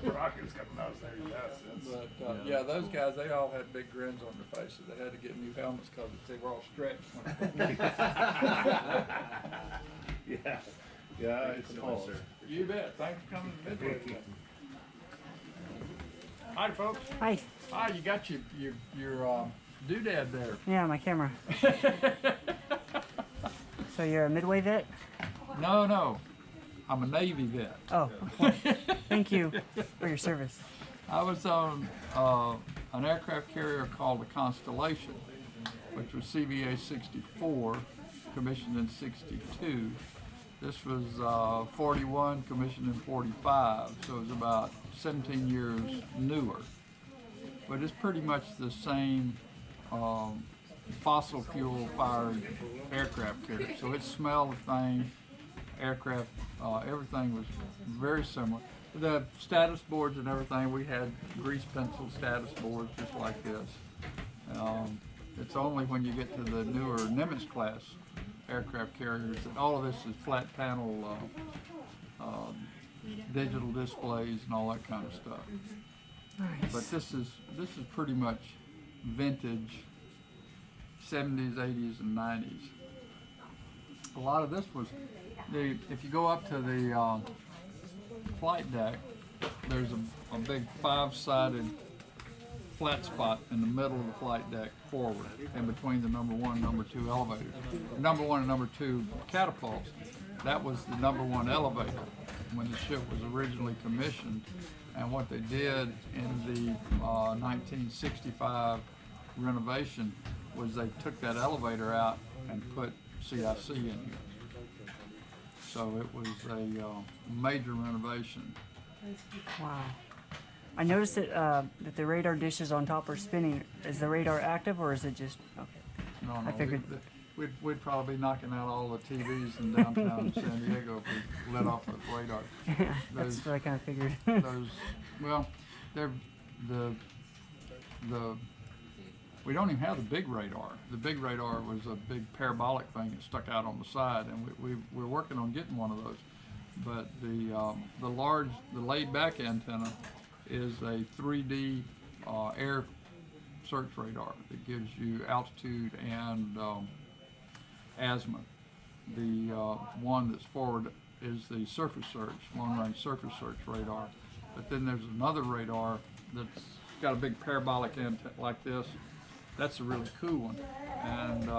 Rockets coming out there, yes. But yeah, those guys, they all had big grins on their faces. They had to get new helmets because they were all stretched. Yeah, I suppose. You bet. Thanks for coming to Midway. Hi, folks. Hi. Hi, you got your doodad there. Yeah, my camera. So you're a Midway vet? No. I'm a Navy vet. Oh, okay. Thank you for your service. I was on an aircraft carrier called the Constellation, which was CVA 64, commissioned in 62. This was 41, commissioned in 45, so it was about 17 years newer. But it's pretty much the same fossil fuel fired aircraft carrier. So it smelled the same, aircraft, everything was very similar. The status boards and everything, we had grease pencil status boards just like this. It's only when you get to the newer Nimitz class aircraft carriers that all of this is flat panel digital displays and all that kind of stuff. Nice. But this is pretty much vintage 70s, 80s, and 90s. A lot of this was if you go up to the flight deck, there's a big 5-sided flat spot in the middle of the flight deck forward, in between the number 1 and number 2 elevators. The number 1 and number 2 catapults, that was the number 1 elevator when the ship was originally commissioned. And what they did in the 1965 renovation was they took that elevator out and put CIC in here. So it was a major renovation. Wow. I noticed that the radar dishes on top are spinning. Is the radar active or is it just okay? No, I figured we'd probably be knocking out all the TVs in downtown San Diego if we let off the radar. Yeah, that's what I kind of figured. Well, we don't even have the big radar. The big radar was a big parabolic thing that stuck out on the side, and we're working on getting one of those. But the laid back antenna is a 3D air search radar that gives you altitude and azimuth. The one that's forward is the surface search, long-range surface search radar. But then there's another radar that's got a big parabolic antenna like this. That's a really cool one. And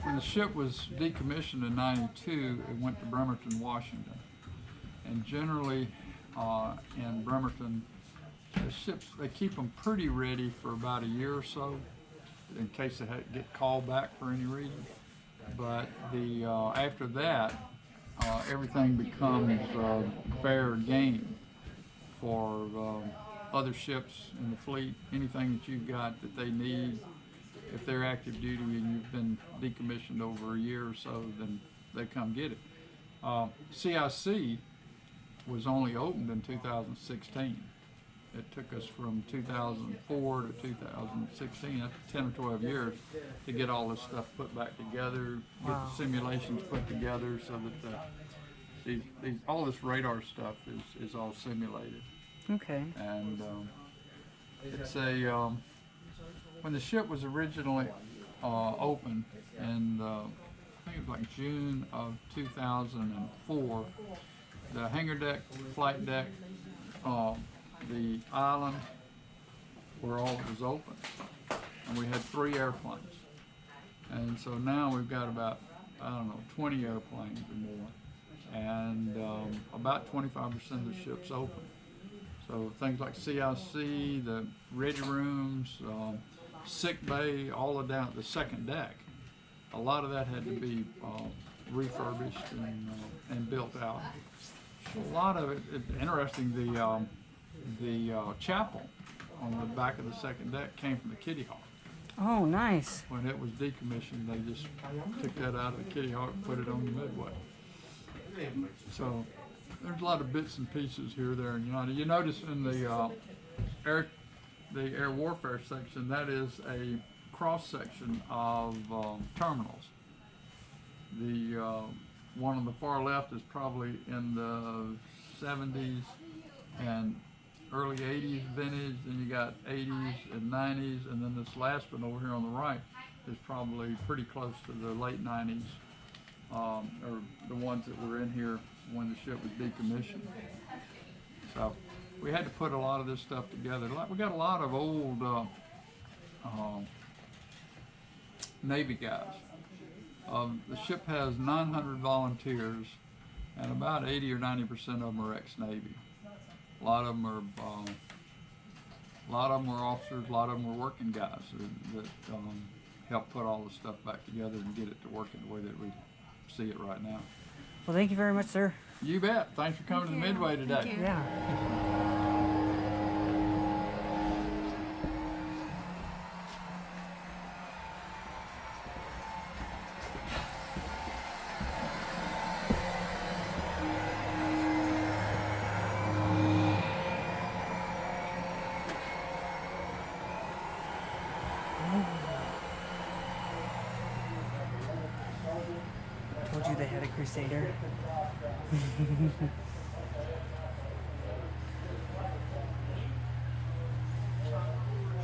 when the ship was decommissioned in '92, it went to Bremerton, Washington. And generally in Bremerton, the ships, they keep them pretty ready for about a year or so in case they get called back for any reason. But after that, everything becomes fair game for other ships in the fleet. Anything that you've got that they need, if they're active duty and you've been decommissioned over a year or so, then they come get it. CIC was only opened in 2016. It took us from 2004 to 2016, that's 10 or 12 years, to get all this stuff put back together, get the simulations put together so that all this radar stuff is all simulated. Okay. And it's when the ship was originally opened in I think it was like June of 2004, the hangar deck, flight deck, the island where all was open, and we had 3 airplanes. And so now we've got about, 20 airplanes or more, and about 25% of the ship's open. So things like CIC, the ready rooms, sick bay, all the down at the second deck, a lot of that had to be refurbished and built out. A lot of it, it's interesting, the chapel on the back of the second deck came from the Kitty Hawk. Oh, nice. When it was decommissioned, they just took that out of the Kitty Hawk and put it on the Midway. So there's a lot of bits and pieces here, there, and yonder. You notice in the air warfare section, that is a cross section of terminals. The one on the far left is probably in the 70s and early 80s vintage, then you got 80s and 90s, and then this last one over here on the right is probably pretty close to the late 90s, or the ones that were in here when the ship was decommissioned. So we had to put a lot of this stuff together. We got a lot of old Navy guys. The ship has 900 volunteers, and about 80 or 90% of them are ex-Navy. A lot of them are officers. A lot of them are working guys that help put all the stuff back together and get it to work in the way that we see it right now. Well, thank you very much, sir. You bet. Thanks for coming to the Midway today. Yeah. Told you they had a Crusader.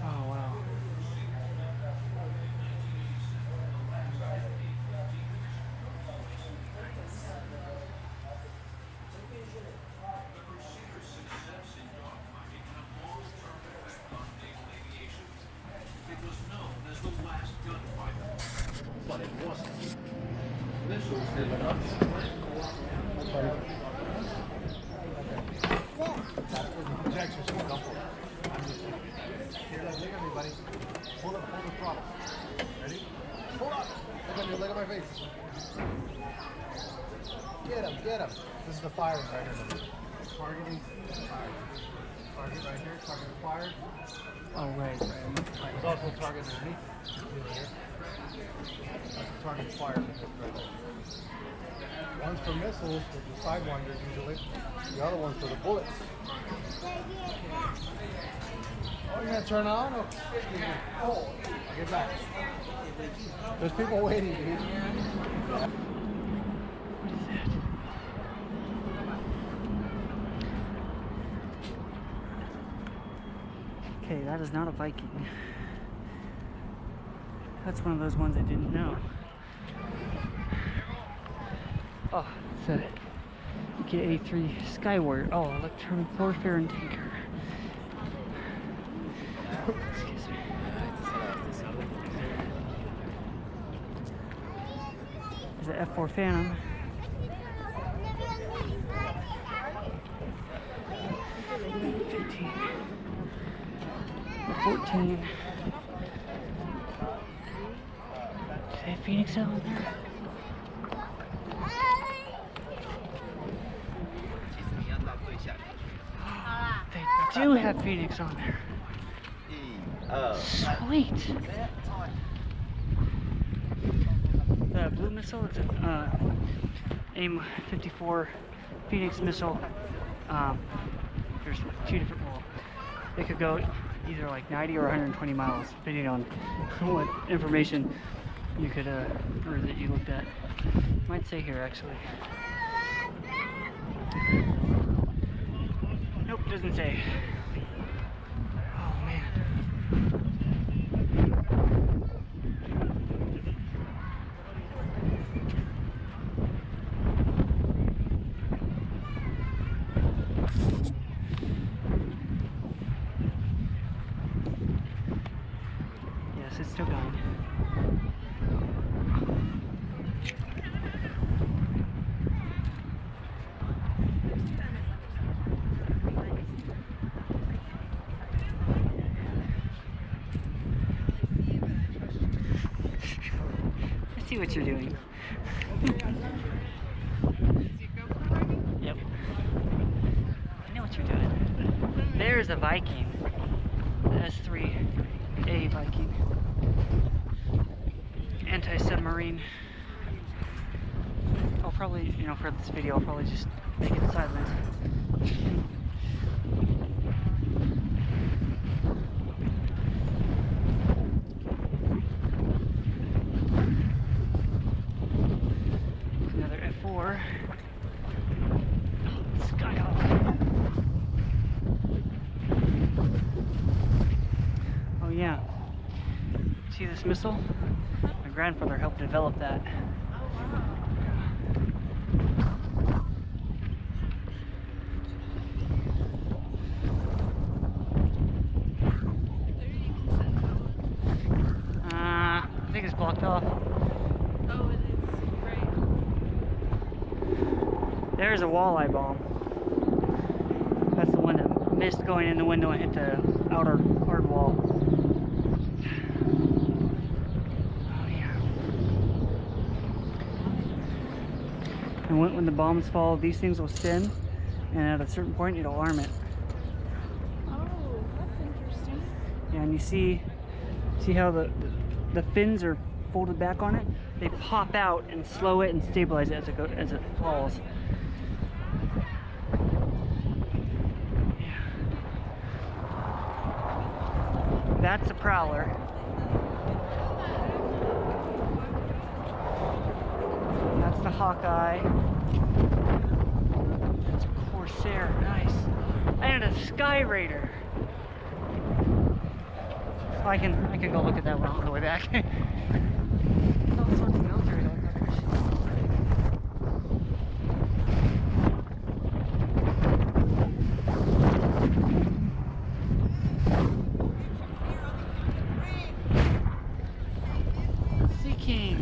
Oh, wow. It was known as the last gunfighter, but it wasn't. Missiles did not Here, look at me, buddy. Hold the throttle. Ready? Hold up. Look at my face. Get him. This is the firing right here. Targeting, fired. Target right here, target acquired. Oh, right. There's also a target underneath. Here. That's a target acquired right there. One's for missiles, which is sidewinders usually. The other one's for the bullets. Oh, you're gonna turn on? Oh, get back. There's people waiting, dude. Okay, that is not a Viking. That's one of those ones I didn't know. Oh, it's a UK-83 Skyward. Oh, electronic warfare and tanker. Excuse me. There's an F4 Phantom. A 14. Is that Phoenix out in there? They do have Phoenix on there. Sweet. The blue missile, it's an AIM 54 Phoenix missile. There's two different, well, they could go either like 90 or 120 miles, depending on what information you could, or that you looked at. Might say here, actually. Nope, doesn't say. Oh, man. Yes, it's still going. I see what you're doing. Yep. I know what you're doing. There's a Viking. The S3A Viking. Anti-submarine. I'll probably, for this video, I'll probably just make it silent. Another F4. Skyhawk. Phoenix missile. My grandfather helped develop that. I think it's blocked off. Oh, it is. Great. There's a walleye bomb. That's the one that missed going in the window and hit the outer hard wall. Oh yeah. And when the bombs fall, these things will spin, and at a certain point it'll arm it. Oh, that's interesting. Yeah, and you see how the fins are folded back on it? They pop out and slow it and stabilize it as it falls. Yeah. That's a prowler. That's the Hawkeye. That's a Corsair, nice. And a Sky Raider. I can go look at that one on the way back. All sorts of military helicopters. Sea King.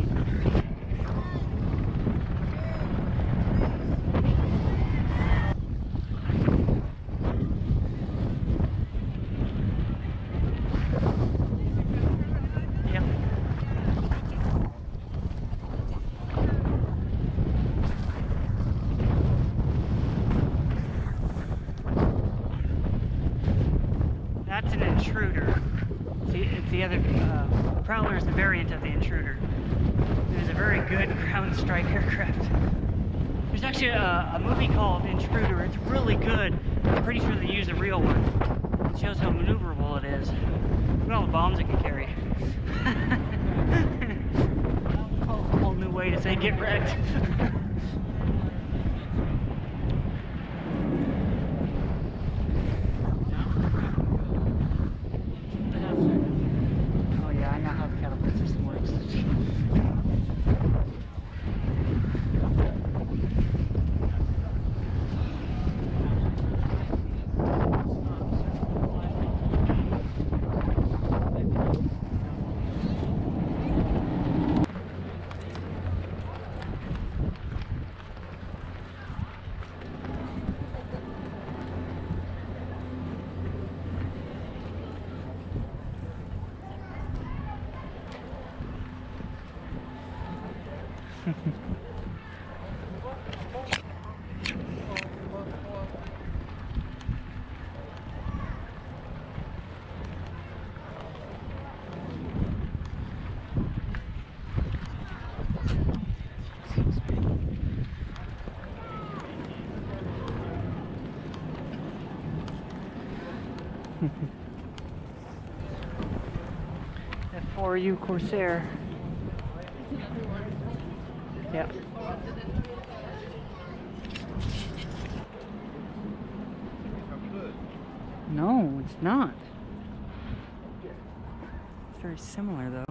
Yep. That's an intruder. See, it's the other Prowler is the variant of the intruder. It was a very good ground strike aircraft. There's actually a movie called Intruder. It's really good. I'm pretty sure they used a real one. It shows how maneuverable it is. Look at all the bombs it can carry. A whole new way to say get wrecked. Oh yeah, I know how the catapult system works. F4U Corsair. Yep. No, it's not. It's very similar though.